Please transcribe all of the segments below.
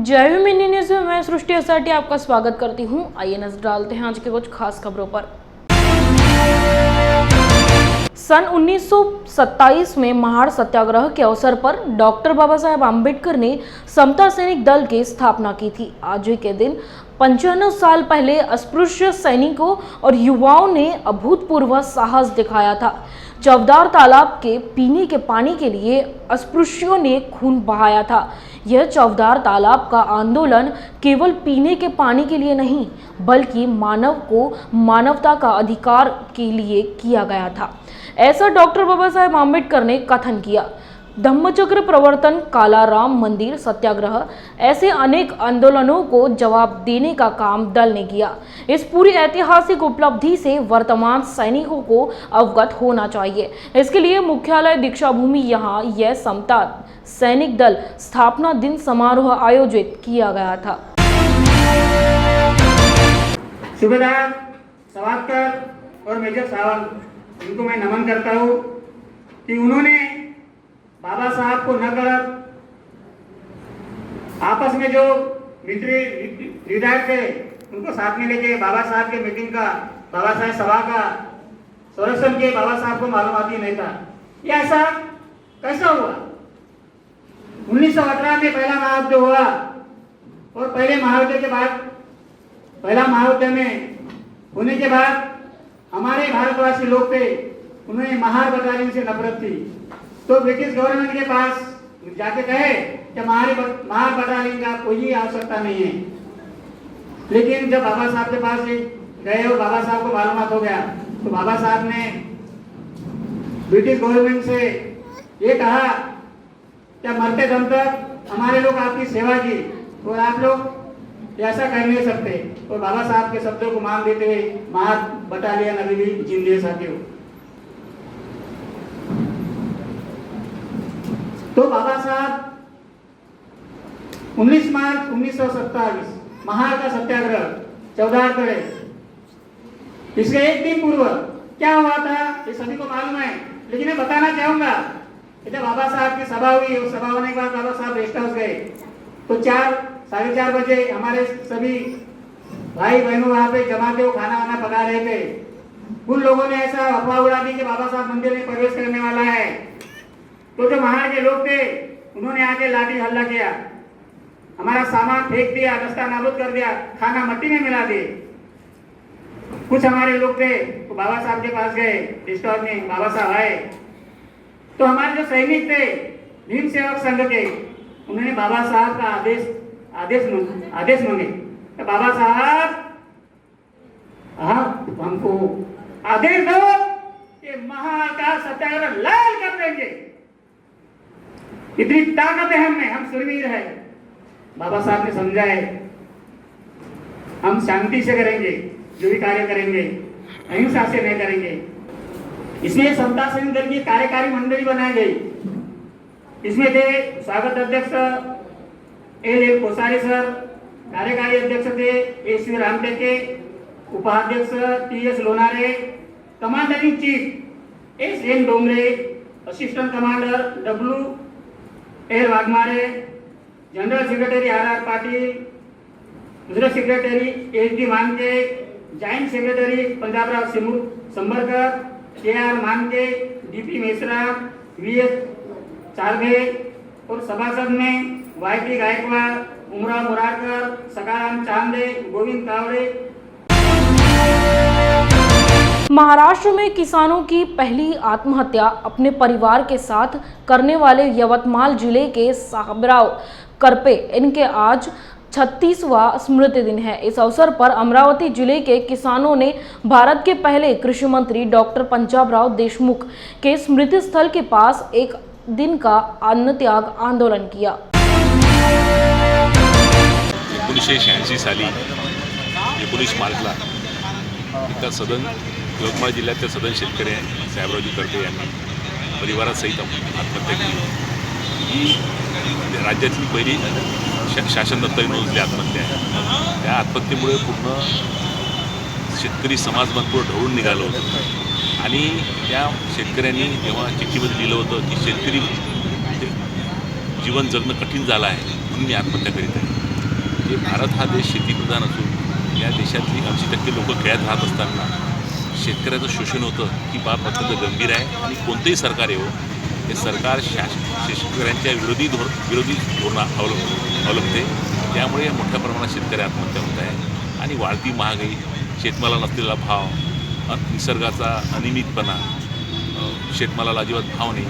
जय Bhim India news में मैं सृष्टि असाटी आपका स्वागत करती हूं। आइए नजर डालते हैं आज के कुछ खास खबरों पर। सन 1927 में महाड़ सत्याग्रह के अवसर पर डॉक्टर बाबा साहेब आम्बेडकर ने समता सैनिक दल की स्थापना की थी। आज ही के दिन 55 साल पहले अस्पृश्य सैनिकों और युवाओं ने अभूतपूर्व साहस दिखाया था। चौवदार तालाब के पीने के पानी के लिए अस्पृश्यों ने खून बहाया था। यह चौवदार तालाब का आंदोलन केवल पीने के पानी के लिए नहीं, बल्कि मानव को मानवता का अधिकार के लिए किया गया था। ऐसा डॉक्टर बाबा साहेब आम्बेडकर ने कथन किया। धम्मचक्र प्रवर्तन, काला राम मंदिर सत्याग्रह, ऐसे अनेक आंदोलनों को जवाब देने का काम दल ने किया। इस पूरी ऐतिहासिक उपलब्धि से वर्तमान सैनिकों को अवगत होना चाहिए। इसके लिए मुख्यालय दीक्षा भूमि यहाँ यह समता सैनिक दल स्थापना दिन समारोह आयोजित किया गया था। सूबेदार सावरकर और मेजर सावंत, इनको मैं नमन करता हूँ कि उन्होंने बाबा साहब को न कर आपस में जो मिलिट्री लीडर थे उनको साथ में लेके बाबा साहब के मीटिंग का, बाबा साहब सभा का संरक्षण के बाबा साहब को मालूमाती नहीं था। ये ऐसा कैसा हुआ? 1918 में पहला महायुद्ध हुआ और पहले महायुद्ध के बाद, पहला महायुद्ध में होने के बाद हमारे भारतवासी लोग थे, उन्हें महार बटालियन से नफरत थी। तो ब्रिटिश गवर्नमेंट के पास जाके कहे कि महार बटालियन का कोई आवश्यकता नहीं है। लेकिन जब बाबा साहब के पास गए और बाबा साहब को मालूमात हो गया, तो बाबा साहब ने ब्रिटिश गवर्नमेंट से ये कहा कि मरते दम तक हमारे लोग आपकी सेवा की और आप लोग ऐसा कर नहीं सकते। और बाबा साहब के शब्दों को मान देते हुए महार बटालियन अभी भी जिंदगी साथियों। तो बाबा साहब 19 मार्च 1927 महार का सत्याग्रह चौदार करे, इसके एक दिन पूर्व क्या हुआ था ये सभी को मालूम है, लेकिन मैं बताना चाहूंगा कि जब बाबा साहब की सभा हुई और सभा होने के बाद बाबा साहब रेस्ट हाउस गए तो 4-4:30 बजे हमारे सभी भाई बहनों वहां पे जमा थे, वो खाना वाना पका रहे थे। उन लोगों ने ऐसा अफवाह उड़ा दी कि बाबा साहब मंदिर में प्रवेश करने वाला है। तो जो वहां के लोग थे उन्होंने आके लाठी हल्ला किया, हमारा सामान फेंक दिया, रास्ता नाबूद कर दिया, खाना मिट्टी में मिला दिए। कुछ हमारे लोग थे तो बाबा साहब के पास गए, स्टॉल में बाबा साहब आए तो हमारे जो सैनिक थे भीम सेवक संघ के, उन्होंने बाबा साहब का आदेश मांगे। तो बाबा साहब आप हमको आदेश दो कि महार का सत्याग्रह लाल कर देंगे, इतनी ताकत है हम सुरवीर है। बाबा साहब ने समझाए हम शांति से करेंगे, जो भी कार्य करेंगे अहिंसा से नहीं करेंगे। इसलिए समता सैनिक दल की कार्यकारी मंडली बनाई गई। इसमें थे स्वागत अध्यक्ष एल कोसारी सर, कार्यकारी अध्यक्ष थे एस रामटेके, उपाध्यक्ष T S. Lonare, commander in chief S N. Dongre, assistant commander W.L. Waghmare, general secretary R.R. Patil, दूसरे सेक्रेटरी H.D. मानके, जॉइंट सेक्रेटरी पंजाबराव संबरकर, K.R. मानके, D.P. मेश्राम, V.S. चारघे और सभासद में Y.P. गायकवाड़, उमराव मुरारकर, सकाराम चांदे, गोविंद कावड़े। महाराष्ट्र में किसानों की पहली आत्महत्या अपने परिवार के साथ करने वाले यवतमाल जिले के साहबराव करपे, इनके आज 36वां स्मृति दिन है। इस अवसर पर अमरावती जिले के किसानों ने भारत के पहले कृषि मंत्री डॉक्टर पंजाबराव देशमुख के स्मृति स्थल के पास एक दिन का अन्न त्याग आंदोलन किया। 1986 साली 19 मार्चला इथं सदन यवतमाळ जिल्ह्यातल्या सदन शेतकरी साहेबरावजी करपे यांनी परिवारासहित आत्महत्या केली। ही राज्यातली पहिली शासनदत्तक नोंदली आत्महत्या आहे। त्या आत्महत्येमुळे पूर्ण शेतकरी समाज भरपूर ढवळून निघालं होतं आणि त्या शेतकऱ्यांनी जेव्हा चिठ्ठीमध्ये लिहिलं होतं की शेतकरी जीवन जगणं कठीण झालं आहे म्हणून मी आत्महत्या करीत आहे। म्हणजे भारत हा देश शेतीप्रधान असून या देशातली 80% लोक खेड्यात राहत असताना शेतकऱ्याचं शोषण होतं ही बाब अत्यंत गंभीर आहे आणि कोणतेही सरकार येवो हे सरकार शेतकऱ्यांच्या विरोधी धोरण अवलंबते. त्यामुळे मोठ्या प्रमाणात शेतकरी आत्महत्या होत आहे आणि वाढती महागाई, शेतमालाला नसलेला भाव, निसर्गाचा अनियमितपणा, शेतमालाला अजिबात भाव नाही,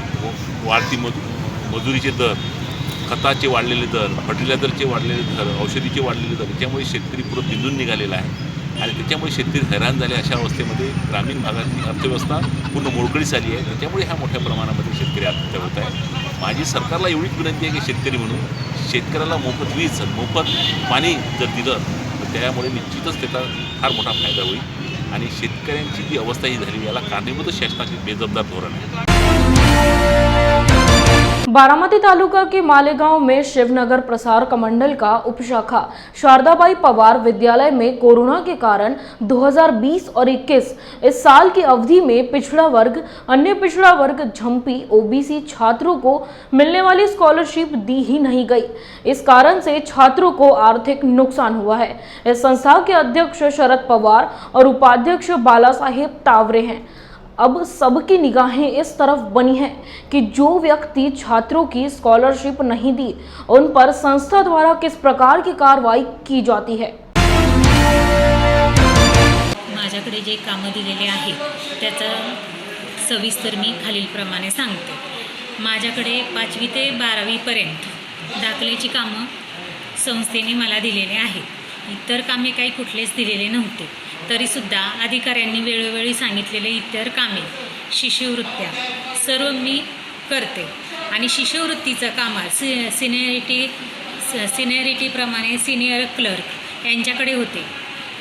वाढती मजुरीचे दर, खताचे वाढलेले दर, फर्टिलायझरचे वाढलेले दर, औषधीचे वाढलेले दर, याच्यामुळे शेतकरी पुरं बिंदून निघालेला आहे आणि त्याच्यामुळे शेतकरी हैराण झाले. अशा अवस्थेमध्ये ग्रामीण भागातली अर्थव्यवस्था पूर्ण मोडकळीस आली आहे. त्याच्यामुळे ह्या मोठ्या प्रमाणामध्ये शेतकरी आत्महत्या होत आहे. माझी सरकारला एवढीच विनंती आहे की शेतकरी म्हणून शेतकऱ्याला मोफत वीज, मोफत पाणी जर दिलं तर त्यामुळे निश्चितच त्याचा फार मोठा फायदा होईल आणि शेतकऱ्यांची जी अवस्था ही झाली याला कारणीभूत शासनाचे बेजबाबदार धोरण आहे. बारामती तालुका के मालेगांव में शिवनगर प्रसार कमंडल का उपशाखा शारदाबाई पवार विद्यालय में कोरोना के कारण 2020 और 21 इस साल की अवधि में पिछड़ा वर्ग, अन्य पिछड़ा वर्ग, झम्पी, ओबीसी छात्रों को मिलने वाली स्कॉलरशिप दी ही नहीं गई। इस कारण से छात्रों को आर्थिक नुकसान हुआ है। इस संस्था के अध्यक्ष शरद पवार और उपाध्यक्ष बाला साहेब तावरे हैं। अब सबकी निगाहें इस तरफ बनी हैं कि जो व्यक्ति छात्रों की स्कॉलरशिप नहीं दी उन पर संस्था द्वारा किस प्रकार की कार्रवाई की जाती है। माझ्याकडे जे कामं दिलेले आहेत त्याचं सविस्तर मी खालीलप्रमाणे सांगते. माझ्याकडे 5वी ते 12वी पर्यंत दाखल्याची कामं संस्थेने मला दिलेले आहेत. इतर कामे काही कुठलेच दिलेले नव्हते. तरीसुद्धा अधिकाऱ्यांनी वेळोवेळी सांगितलेले इतर कामे, शिष्यवृत्त्या सर्व मी करते आणि शिष्यवृत्तीचं कामात सिनियरिटीप्रमाणे सिनियर क्लर्क यांच्याकडे होते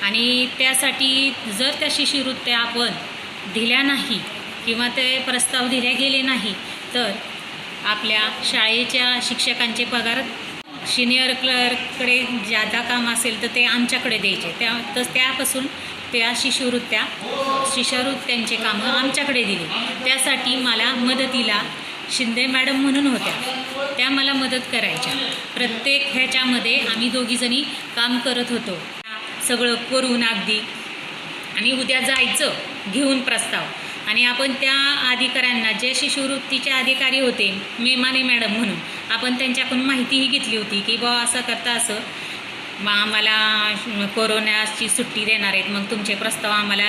आणि त्यासाठी जर त्या शिष्यवृत्त्या आपण दिल्या नाही किंवा ते प्रस्ताव दिले गेले नाही तर आपल्या शाळेच्या शिक्षकांचे पगार सिनियर क्लर्ककडे ज्यादा काम असेल तर ते आमच्याकडे द्यायचे. त्यापासून त्या शिष्यवृत्त्यांचे कामं आमच्याकडे दिली. त्यासाठी मला मदतीला शिंदे मॅडम म्हणून होत्या, त्या मला मदत करायच्या. प्रत्येक ह्याच्यामध्ये आम्ही दोघीजणी काम करत होतो. सगळं करून अगदी आणि उद्या जायचं घेऊन प्रस्ताव आणि आपण त्या अधिकाऱ्यांना, जे शिष्यवृत्तीचे अधिकारी होते मेमाने मॅडम म्हणून, आपण त्यांच्याकडून माहितीही घेतली होती की बा असं करता असं आम्हाला कोरोनाची सुट्टी देणार आहेत, मग तुमचे प्रस्ताव आम्हाला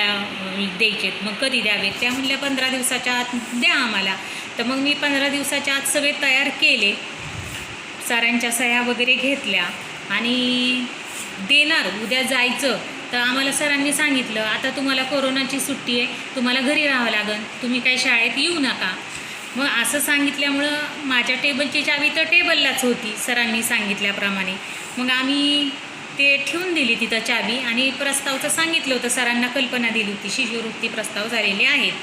द्यायचे, मग कधी द्यावेत. त्या म्हणल्या 15 दिवसाच्या आत द्या आम्हाला. तर मग मी 15 दिवसाच्या आत सगळे तयार केले, सरांच्या सह्या वगैरे घेतल्या आणि देणार उद्या जायचं. तर आम्हाला सरांनी सांगितलं आता तुम्हाला कोरोनाची सुट्टी आहे, तुम्हाला घरी राहावं लागेल, तुम्ही काही शाळेत येऊ नका. मग असं सांगितल्यामुळं माझ्या टेबलची चावी तर टेबललाच होती सरांनी सांगितल्याप्रमाणे. मग आम्ही ते ठेवून दिली तिथं चावी आणि प्रस्तावचं सांगितलं होतं, सरांना कल्पना दिली होती शिष्यवृत्ती प्रस्ताव झालेले आहेत.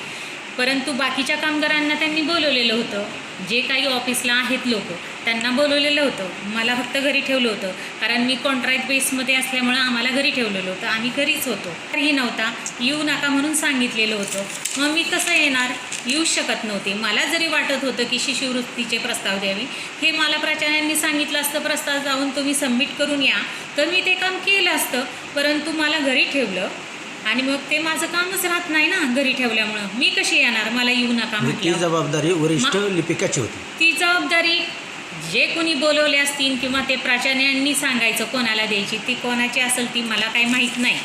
परंतु बाकीच्या कामगारांना त्यांनी बोलवलेलं होतं, जे काही ऑफिसला आहेत लोक त्यांना बोलवलेलं होतं. मला फक्त घरी ठेवलं होतं, कारण मी कॉन्ट्रॅक्ट बेसमध्ये असल्यामुळं आम्हाला घरी ठेवलेलं होतं, आम्ही घरीच होतो. ही नव्हता, येऊ नका म्हणून सांगितलेलं होतं. मग मी कसं येणार, येऊच शकत नव्हते. मला जरी वाटत होतं की शिष्यवृत्तीचे प्रस्ताव द्यावे, हे मला प्राचार्यांनी सांगितलं असतं प्रस्ताव जाऊन तुम्ही सबमिट करून या, तर मी ते काम केलं असतं. परंतु मला घरी ठेवलं आणि मग ते माझं कामच राहत नाही ना घरी ठेवल्यामुळं. मी कशी येणार, मला येऊ नका म्हटलं. ती जबाबदारी वरिष्ठ लिपिकाची होती. ती जबाबदारी जे कोणी बोलवले असतील किंवा ते प्राचार्यांनी सांगायचं कोणाला द्यायची, ती कोणाची असेल ती मला काही माहीत नाही.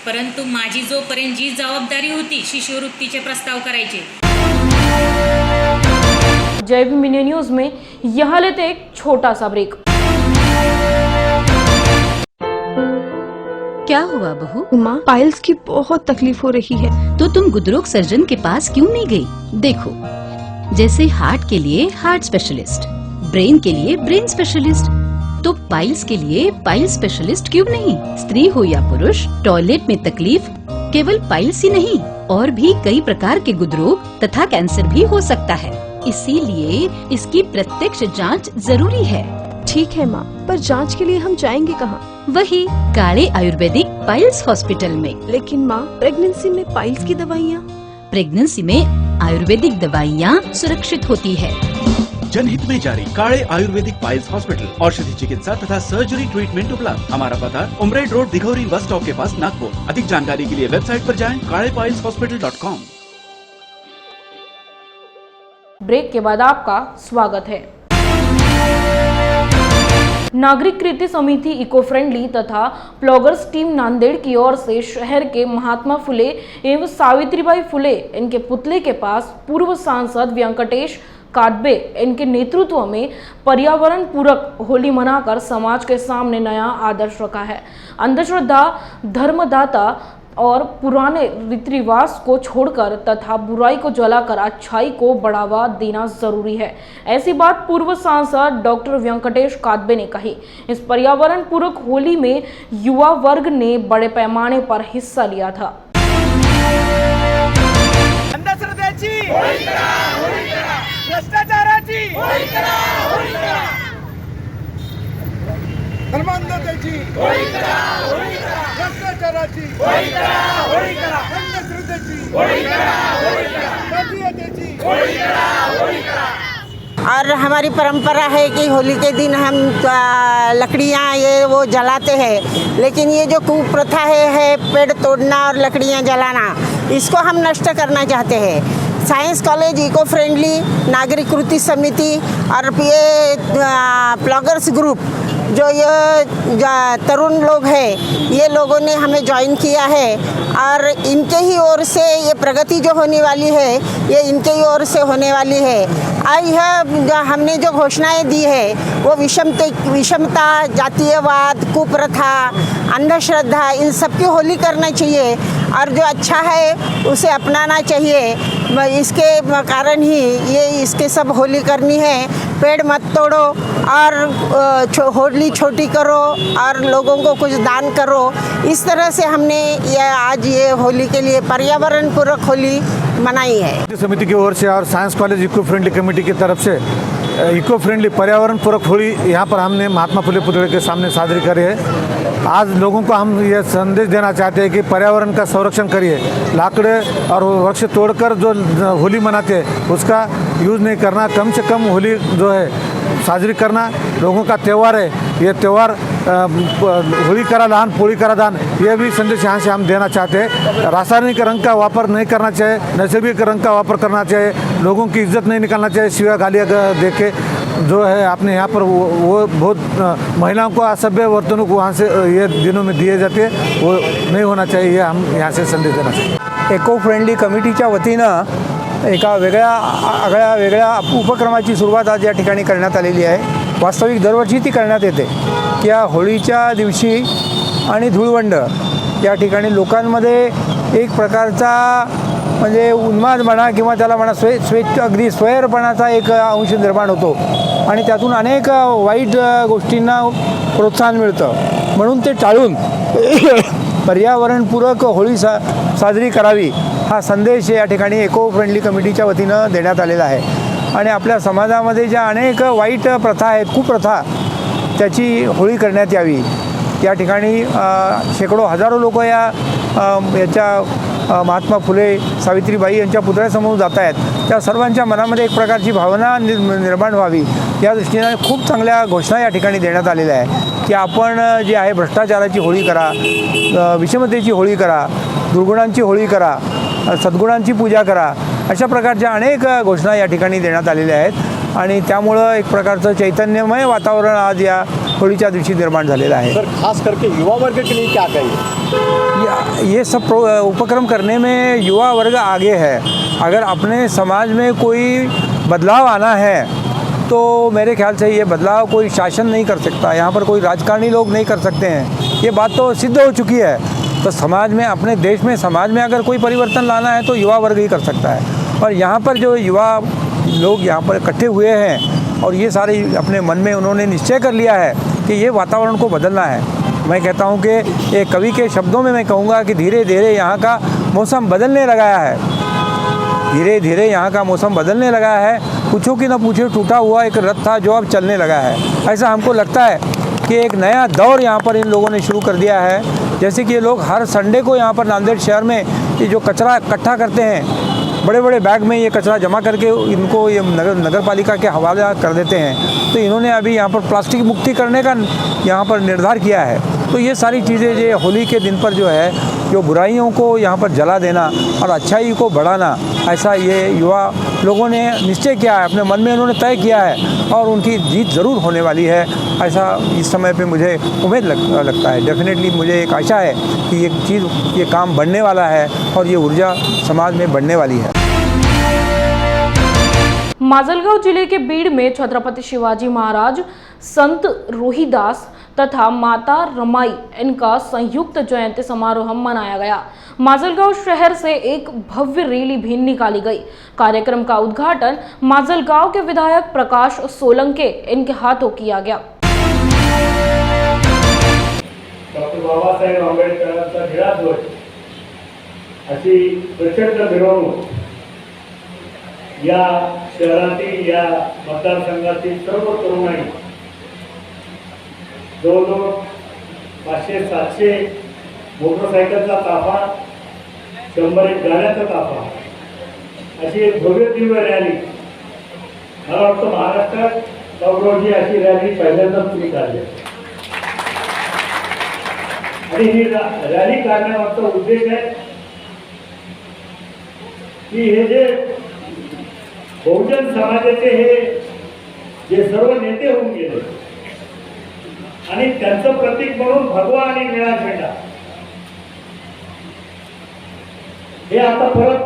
परंतु माझी जोपर्यंत जी जबाबदारी होती शिष्यवृत्तीचे प्रस्ताव करायचे. जय भीम इंडिया न्यूज में यहाँ लेते एक छोटा सा ब्रेक। क्या हुआ बहू? माँ, पाइल्स की बहुत तकलीफ हो रही है। तो तुम गुदरोग सर्जन के पास क्यों नहीं गई? देखो, जैसे हार्ट के लिए हार्ट स्पेशलिस्ट, ब्रेन के लिए ब्रेन स्पेशलिस्ट, तो पाइल्स के लिए पाइल स्पेशलिस्ट क्यों नहीं? स्त्री हो या पुरुष, टॉयलेट में तकलीफ केवल पाइल्स ही नहीं, और भी कई प्रकार के गुदरोग तथा कैंसर भी हो सकता है। इसीलिए इसकी प्रत्यक्ष जांच जरूरी है। ठीक है माँ, पर जांच के लिए हम जाएंगे कहाँ? वही काले आयुर्वेदिक पाइल्स हॉस्पिटल में। लेकिन माँ, प्रेगनेंसी में पाइल्स की दवाइयाँ। प्रेगनेंसी में आयुर्वेदिक दवाइयाँ सुरक्षित होती है। जनहित में जारी। काड़े आयुर्वेदिक पाइल्स हॉस्पिटल, औषधि चिकित्सा तथा सर्जरी ट्रीटमेंट उपलब्ध। हमारा पता उमरेड रोड, दिघौरी बस स्टॉप के पास, नागपुर। अधिक जानकारी के लिए वेबसाइट पर जाएं kadepailshospital.com। ब्रेक के बाद आपका स्वागत है। नागरिक कृति समिति इको फ्रेंडली तथा प्लॉगर्स टीम नांदेड़ की ओर से शहर के महात्मा फुले एवं सावित्रीबाई फुले इनके पुतले के पास पूर्व सांसद वेंकटेश कादबे इनके नेतृत्व में पर्यावरण पूरक होली मनाकर समाज के सामने नया आदर्श रखा है। अंधश्रद्धा, धर्मदाता और पुराने रीति रिवाज को छोड़कर तथा बुराई को जलाकर अच्छाई को बढ़ावा देना जरूरी है। ऐसी बात पूर्व सांसद डॉक्टर वेंकटेश कादबे ने कही। इस पर्यावरण पूरक होली में युवा वर्ग ने बड़े पैमाने पर हिस्सा लिया था। अंधश्रद्धेची होळी करा, होळी करा। भ्रष्टाचाराची होळी करा, होळी करा। धर्मांधतेची होळी करा, होळी करा। भ्रष्टाचाराची होळी करा, होळी करा। अंधश्रद्धेची होळी करा, होळी करा। जातीयतेची होळी करा, होळी करा। और हमारी परंपरा है कि होली के दिन हम लकड़ियाँ ये वो जलाते हैं, लेकिन ये जो कुप्रथा है पेड़ तोड़ना और लकड़ियाँ जलाना, इसको हम नष्ट करना चाहते हैं। साइंस कॉलेज इको फ्रेंडली, नागरिक कृति समिति और ये प्लॉगर्स ग्रुप जो ये तरुण लोग हैं, ये लोगों ने हमें ज्वाइन किया है और इनके ही ओर से ये प्रगति जो होने वाली है ये इनके ही ओर से होने वाली है। और यह हमने जो घोषणाएं दी है वो विषमता, जातीयवाद, कुप्रथा, अंधश्रद्धा, इन सब की होली करना चाहिए और जो अच्छा है उसे अपनाना चाहिए। इसके कारण ही ये इसके सब होली करनी है। पेड़ मत तोड़ो और होली छोटी करो और लोगों को कुछ दान करो। इस तरह से हमने आज ये होली के लिए पर्यावरण पूरक होली मनाई है। समिति की ओर से और science college eco friendly committee की तरफ से इको फ्रेंडली पर्यावरण पूरक होली यहाँ पर हमने महात्मा फुले पुतले के सामने साजरी करी है। आज लोगों को हम ये संदेश देना चाहते हैं कि पर्यावरण का संरक्षण करिए। लाकड़े और वृक्ष तोड़कर जो होली मनाते हैं उसका यूज़ नहीं करना, कम से कम होली जो है साजरी करना लोगों का त्यौहार है। ये त्यौहार होली करा दान, पोली करा दान, ये भी संदेश यहाँ से हम देना चाहते हैं। रासायनिक रंग का वापर नहीं करना चाहिए, नैसर्गिक रंग का वापर करना चाहिए। लोगों की इज्जत नहीं निकालना चाहिए सिवा गालियाँ दे के। जो है आपने यहाँ पर वो बहुत महिलाओं को असभ्य वर्तनों को वहाँ से ये दिनों में दिए जाते हैं, वो नहीं होना चाहिए। ये हम यहाँ से संदेश देना चाहिए। इको फ्रेंडली कमिटीच्या वतीनं एका वेगळ्या उपक्रमाची सुरुवात आज या ठिकाणी करण्यात आलेली आहे। वास्तविक दरवर्षी ती करण्यात येते की या होळीच्या दिवशी आणि धुळवंड या ठिकाणी लोकांमध्ये एक प्रकारचा म्हणजे उन्माद म्हणा किंवा त्याला म्हणा अगदी स्वैरपणाचा एक अंश निर्माण होतो आणि त्यातून अनेक वाईट गोष्टींना प्रोत्साहन मिळतं। म्हणून ते टाळून पर्यावरणपूरक होळी साजरी करावी हा संदेश या ठिकाणी इको फ्रेंडली कमिटीच्या वतीनं देण्यात आलेला आहे। आणि आपल्या समाजामध्ये ज्या अनेक वाईट प्रथा आहेत, कुप्रथा, त्याची होळी करण्यात यावी। या ठिकाणी शेकडो हजारो लोक याच्या महात्मा फुले सावित्रीबाई यांच्या पुतळ्यासमोर जात आहेत। त्या सर्वांच्या मनामध्ये एक प्रकारची भावना निर्माण व्हावी या दृष्टीने खूप चांगल्या घोषणा या ठिकाणी देण्यात आलेल्या आहे की आपण जे आहे भ्रष्टाचाराची होळी करा, विषमतेची होळी करा, दुर्गुणांची होळी करा, सद्गुणांची पूजा करा, अशा प्रकारच्या अनेक घोषणा या ठिकाणी देण्यात आलेल्या आहेत। आणि त्यामुळं एक प्रकारचं चैतन्यमय वातावरण आज या होळीच्या दिवशी निर्माण झालेला है। सर, खास करके युवा वर्ग के लिए क्या कहिए? ये सब उपक्रम करने में युवा वर्ग आगे है। अगर अपने समाज में कोई बदलाव आना है तो मेरे ख्याल से ये बदलाव कोई शासन नहीं कर सकता, यहाँ पर कोई राजकारणी लोग नहीं कर सकते हैं। ये बात तो सिद्ध हो चुकी है। तो समाज में, अपने देश में, समाज में अगर कोई परिवर्तन लाना है तो युवा वर्ग ही कर सकता है। और यहाँ पर जो युवा लोग यहाँ पर इकट्ठे हुए हैं और ये सारे अपने मन में उन्होंने निश्चय कर लिया है कि ये वातावरण को बदलना है। मैं कहता हूँ कि एक कवि के शब्दों में मैं कहूँगा कि धीरे धीरे यहाँ का मौसम बदलने लगा है। धीरे धीरे यहाँ का मौसम बदलने लगा है। पूछो कि ना पूछो, टूटा हुआ एक रथ था जो अब चलने लगा है। ऐसा हमको लगता है कि एक नया दौर यहाँ पर इन लोगों ने शुरू कर दिया है। जैसे कि ये लोग हर संडे को यहाँ पर नांदेड़ शहर में ये जो कचरा इकट्ठा करते हैं, बड़े बड़े बैग में ये कचरा जमा करके इनको ये नगर पालिका के हवाले कर देते हैं। तो इन्होंने अभी यहाँ पर प्लास्टिक मुक्ति करने का यहाँ पर निर्धार किया है। तो ये सारी चीज़ें जो होली के दिन पर जो है जो बुराइयों को यहाँ पर जला देना और अच्छाई को बढ़ाना, ऐसा ये युवा लोगों ने निश्चय किया है, अपने मन में उन्होंने तय किया है और उनकी जीत ज़रूर होने वाली है। ऐसा इस समय पे मुझे उम्मीद लगता है। डेफिनेटली मुझे एक आशा है कि ये काम बढ़ने वाला है और ये ऊर्जा समाज में बढ़ने वाली है। माजलगांव जिले के बीड़ में छत्रपति शिवाजी महाराज, संत रोहिदास तथा माता रमाई इनका संयुक्त जयंती समारोह मनाया गया। माजलगांव शहर से एक भव्य रैली भी निकाली गई। कार्यक्रम का उद्घाटन माजलगांव के विधायक प्रकाश सोलंके इनके हाथों किया गया। डॉक्टर बाबासाहेब आंबेडकरांचा निळा ध्वज अशी प्रचंड मिरवणूक या शहरातील या मतदारसंघातील सर्व तरुणाई जवळजवळ 500-700 मोटरसायकलचा ताफा, 100 गाड्याचा ताफा अशी एक भव्य दिव्य रॅली, मला वाटतं महाराष्ट्रात गौरवजी अशी रॅली पहिल्यांदाच तुम्ही काढली आणि ही रॅली काढण्यामागचा उद्देश आहे की हे जे बहुजन समाजाचे हे जे सर्व नेते होऊन गेले आणि त्यांचं प्रतीक म्हणून भगवा आणि निळा झेंडा हे आता परत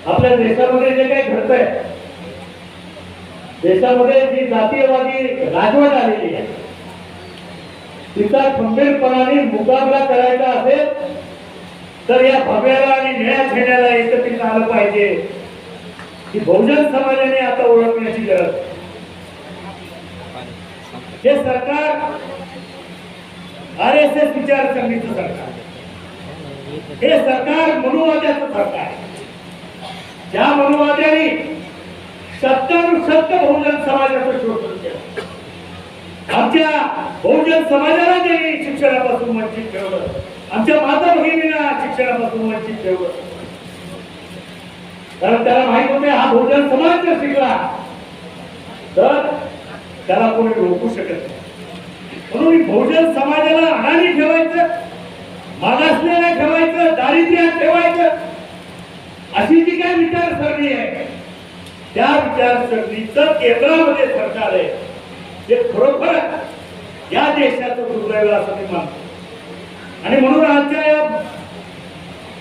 आपल्या देशामध्ये जे काही घडतंय, देशामध्ये जी जातीयवादी राजवट आलेली आहे तिचा खंबीरपणाने मुकाबला करायचा असेल तर या भगव्याला आणि निळ्या झेंड्याला एकत्रित आलं पाहिजे ही बहुजन समाजाने आता ओळखण्याची गरज। हे सरकार RSS विचारसरणीचं सरकार, हे सरकार मनुवाद्याचं सरकार, ज्या मनुवाद्यांनी सत्तानुसत्त बहुजन समाजाचं शोषण केलं, आमच्या बहुजन समाजाला त्यांनी शिक्षणापासून वंचित ठेवलं, आमच्या माता भगिनींना शिक्षणापासून वंचित ठेवलं, कारण त्याला माहित होते हा बहुजन समाज जर शिकला तर त्याला कोणी रोखू शकत नाही। म्हणून बहुजन समाजाला अडाणी ठेवायचं, मागासलेला ठेवायचं, दारिद्र्यात ठेवायचं अशी जी काही विचारसरणी आहे त्या विचारसरणीचं केंद्रामध्ये सरकार आहे, जे खरोखर या देशाचं दुर्दैव असं मी मानतो। आणि म्हणून आजच्या या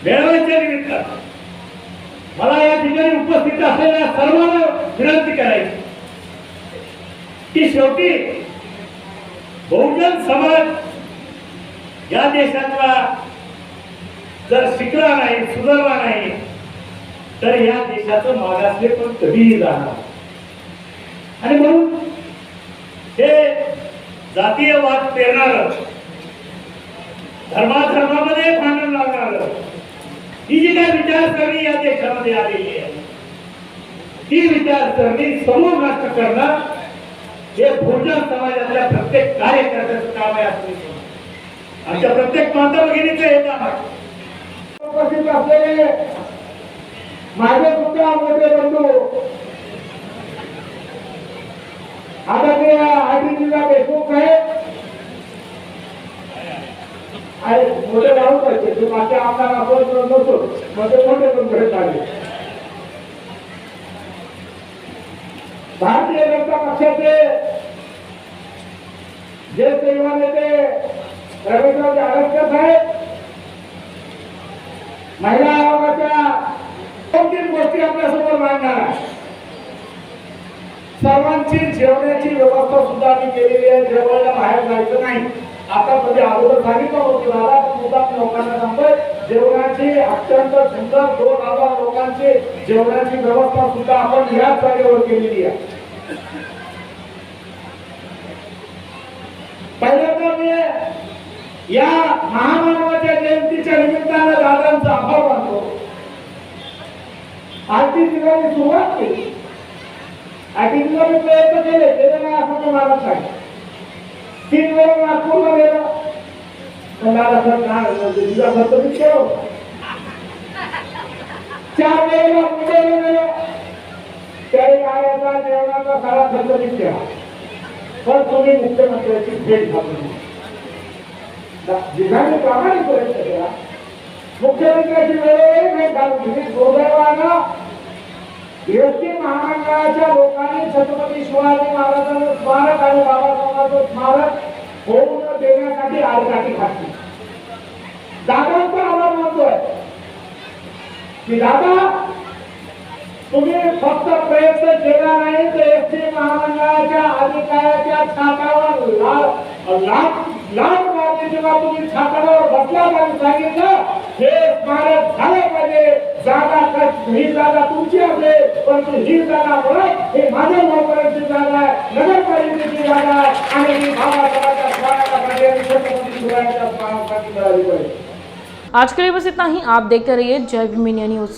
मेळाव्याच्या निमित्तानं मला या ठिकाणी उपस्थित असलेल्या सर्वांना विनंती करायची की शेवटी बहुजन समाज या देशातला जर शिकला नाही, सुधारला नाही तर या देशाचं मागासले पण कधीही जाणार। आणि म्हणून हे जातीयवाद पेरणारं, धर्माधर्मामध्ये भांडण लागणारं ही जी काही विचारसरणी या देशामध्ये आलेली आहे ती विचारसरणी समूळ नष्ट करणं हे बहुजन समाजातल्या प्रत्येक कार्यकर्त्याचं काम आहे असं आमच्या प्रत्येक माता भगिनीचं हे काम आहे। उपस्थित असलेले माझे सुद्धा मोठे बंधू आदरणीय आदित्य देशमुख साहेब आणि मोठे राहू पाहिजे ते माझ्या आमदार आपण नव्हतो मोठे पण घडत आले। भारतीय जनता पक्षाचे ज्येष्ठ युवा नेते रवींद्र आडसकर साहेब महिला आयोगाच्या 2-3 गोष्टी आपल्यासमोर मांडणार आहे। सर्वांची जेवणाची व्यवस्था सुद्धा आम्ही केलेली आहे, जेवायला बाहेर जायचं नाही। आता कधी अगोदर सांगितलं होतं दादा मुद्दाम लोकांना सांगतोय जेवणाची अत्यंत सुंदर 2000 लोकांची जेवणाची व्यवस्था सुद्धा आपण याच जागेवर केलेली आहे। पहिल्यांदा मी या महामानवाच्या जयंतीच्या निमित्तानं दादांचा आभार मानतो। आरती दिवाळी सुरुवात केली, आरती दिवाळी प्रयत्न केले नाही असं मी मानत नाही। 3 वेळा नागपूरला गेलो पण दादा सर काय तुझा खर्च केला 4 वेळेला मुंबईला गेलो त्याही आयाचा जेवणाचा सारा खर्च मी केला पण तुम्ही मुख्यमंत्र्यांची भेट घालून जिल्ह्याने प्रामाणिक प्रयत्न केला मुख्यमंत्र्यांची वेळोवेळी भेट घालून दिली दुर्दैवानं एसटी महामंडळाच्या लोकांनी छत्रपती शिवाजी महाराजांचं स्मारक आणि बाबासाहेबांचं स्मारक होऊन देण्यासाठी आडकाठी घातली दादांचा आभार मानतोय की दादा तुम्ही फक्त प्रयत्न केला नाही तर एसटी महामंडळाच्या अधिकाऱ्याच्या छातावर लाभ मारली जेव्हा तुम्ही छातावर बसला आणि सांगितलं हे स्मारक झालं पाहिजे जागा ही जागा तुमची असेल परंतु ही जागा परत हे माझ्या नोकरांची जागा आहे नगरपालिकेची जागा आहे आणि ही बाबासाहेबांच्या स्मारकासाठी आणि छत्रपती शिवाजीच्या स्मारकासाठी मिळाली पाहिजे। आज के लिए बस इतना ही। आप देखते रहिए जय भीम इंडिया न्यूज।